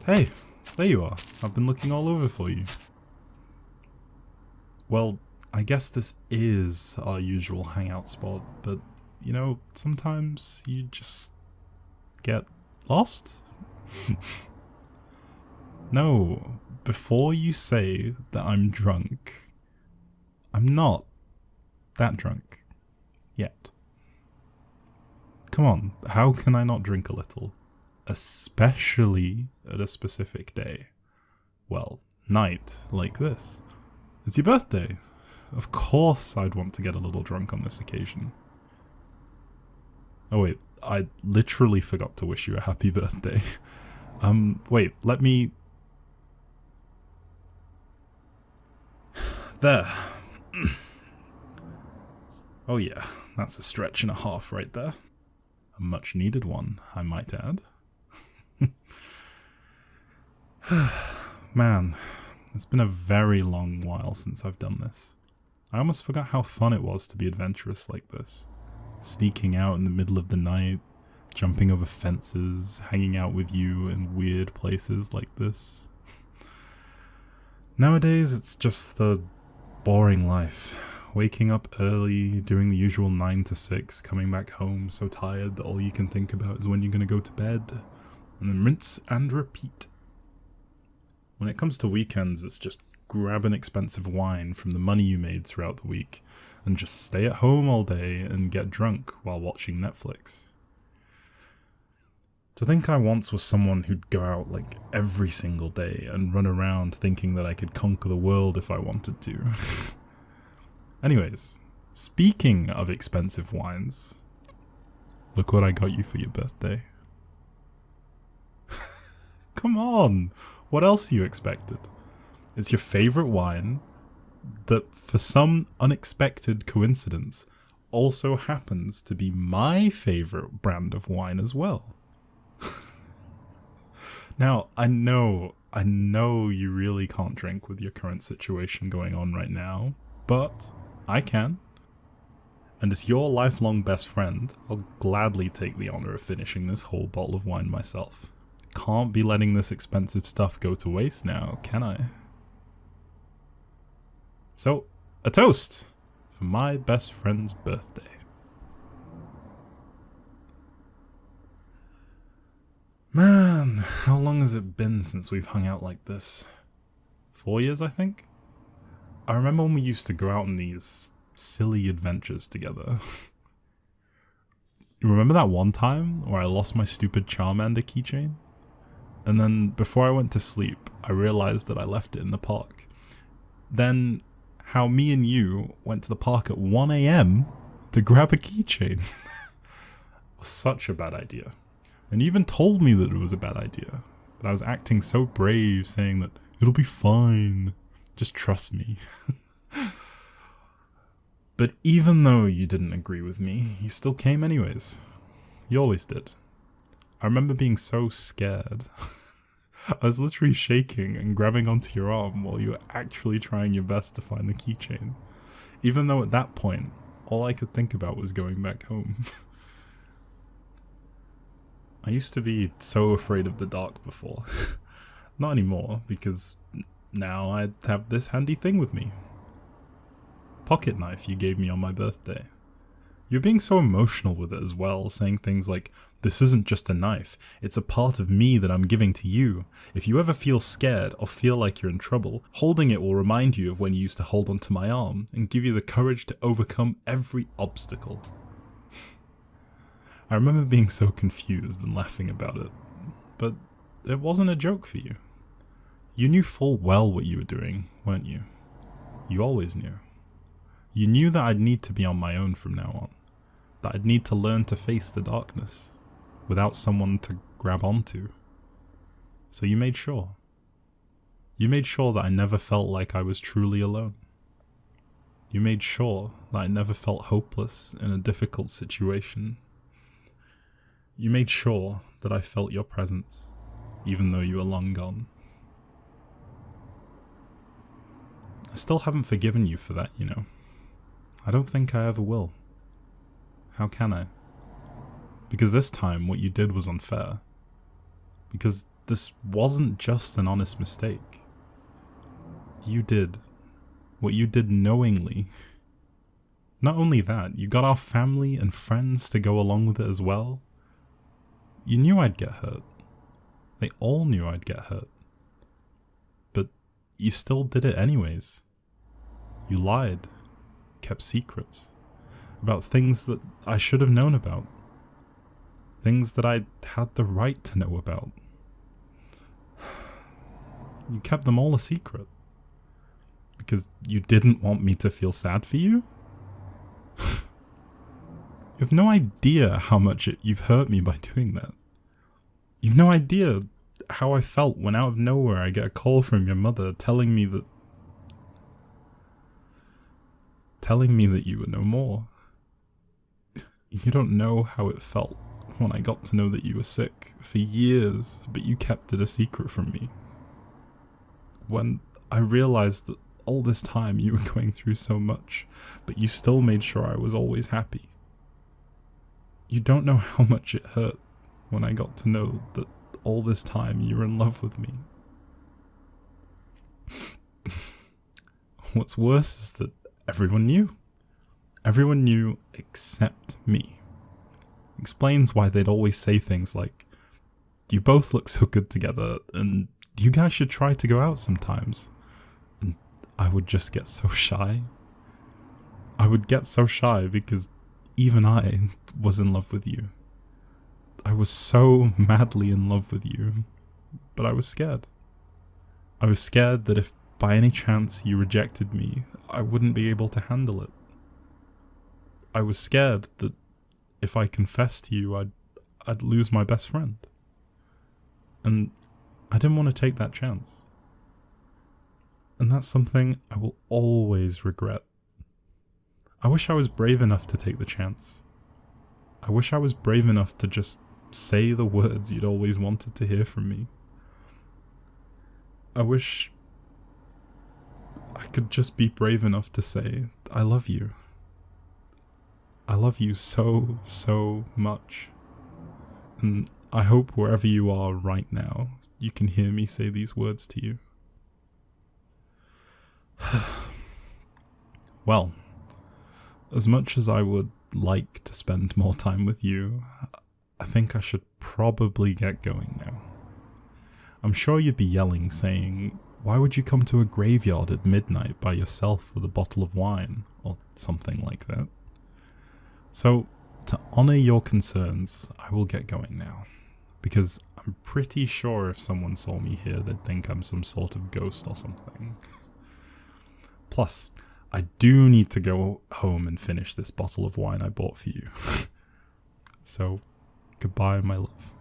Hey, there you are. I've been looking all over for you. Well, I guess this is our usual hangout spot, but, you know, sometimes you just get lost? No, before you say that I'm drunk, I'm not that drunk. Yet. Come on, how can I not drink a little? Especially at a specific day. Well, night like this. It's your birthday. Of course I'd want to get a little drunk on this occasion. Oh wait, I literally forgot to wish you a happy birthday. Wait, let me... There. Oh yeah, that's a stretch and a half right there. A much needed one, I might add. Man, it's been a very long while since I've done this. I almost forgot how fun it was to be adventurous like this. Sneaking out in the middle of the night, jumping over fences, hanging out with you in weird places like this. Nowadays, it's just the boring life. Waking up early, doing the usual 9 to 6, coming back home so tired that all you can think about is when you're gonna go to bed, and then rinse and repeat. When it comes to weekends, it's just grab an expensive wine from the money you made throughout the week, and just stay at home all day and get drunk while watching Netflix. To think I once was someone who'd go out like every single day and run around thinking that I could conquer the world if I wanted to. Anyways, speaking of expensive wines, look what I got you for your birthday. Come on, what else you expected? It's your favourite wine that, for some unexpected coincidence, also happens to be my favourite brand of wine as well. Now, I know you really can't drink with your current situation going on right now, but I can. And as your lifelong best friend, I'll gladly take the honour of finishing this whole bottle of wine myself. Can't be letting this expensive stuff go to waste now, can I? So, a toast for my best friend's birthday. Man, how long has it been since we've hung out like this? 4 years, I think? I remember when we used to go out on these silly adventures together. You remember that one time where I lost my stupid Charmander keychain? And then, before I went to sleep, I realized that I left it in the park. Then, how me and you went to the park at 1 AM to grab a keychain. Was such a bad idea. And you even told me that it was a bad idea. But I was acting so brave, saying that it'll be fine. Just trust me. But even though you didn't agree with me, you still came anyways. You always did. I remember being so scared. I was literally shaking and grabbing onto your arm while you were actually trying your best to find the keychain. Even though at that point, all I could think about was going back home. I used to be so afraid of the dark before. Not anymore, because now I have this handy thing with me. Pocket knife you gave me on my birthday. You're being so emotional with it as well, saying things like, "This isn't just a knife, it's a part of me that I'm giving to you. If you ever feel scared or feel like you're in trouble, holding it will remind you of when you used to hold onto my arm and give you the courage to overcome every obstacle." I remember being so confused and laughing about it, but it wasn't a joke for you. You knew full well what you were doing, weren't you? You always knew. You knew that I'd need to be on my own from now on, that I'd need to learn to face the darkness, without someone to grab onto. So you made sure. You made sure that I never felt like I was truly alone. You made sure that I never felt hopeless in a difficult situation. You made sure that I felt your presence, even though you were long gone. I still haven't forgiven you for that, you know. I don't think I ever will. How can I? Because this time what you did was unfair. Because this wasn't just an honest mistake. You did what you did knowingly. Not only that, you got our family and friends to go along with it as well. You knew I'd get hurt. They all knew I'd get hurt. But you still did it anyways. You lied, kept secrets, about things that I should have known about. Things that I had the right to know about. You kept them all a secret. Because you didn't want me to feel sad for you? You have no idea how much you've hurt me by doing that. You've no idea how I felt when out of nowhere I get a call from your mother telling me that you were no more. You don't know how it felt when I got to know that you were sick for years, but you kept it a secret from me. When I realized that all this time you were going through so much, but you still made sure I was always happy. You don't know how much it hurt when I got to know that all this time you were in love with me. What's worse is that everyone knew. Everyone knew except me. Explains why they'd always say things like, "You both look so good together, and you guys should try to go out sometimes." And I would just get so shy. I would get so shy because even I was in love with you. I was so madly in love with you, but I was scared. I was scared that if by any chance you rejected me, I wouldn't be able to handle it. I was scared that if I confessed to you, I'd lose my best friend. And I didn't want to take that chance. And that's something I will always regret. I wish I was brave enough to take the chance. I wish I was brave enough to just say the words you'd always wanted to hear from me. I wish I could just be brave enough to say, I love you. I love you so, so much. And I hope wherever you are right now, you can hear me say these words to you. Well, as much as I would like to spend more time with you, I think I should probably get going now. I'm sure you'd be yelling, saying, "Why would you come to a graveyard at midnight by yourself with a bottle of wine?" or something like that. So, to honour your concerns, I will get going now, because I'm pretty sure if someone saw me here, they'd think I'm some sort of ghost or something. Plus, I do need to go home and finish this bottle of wine I bought for you. So, goodbye, my love.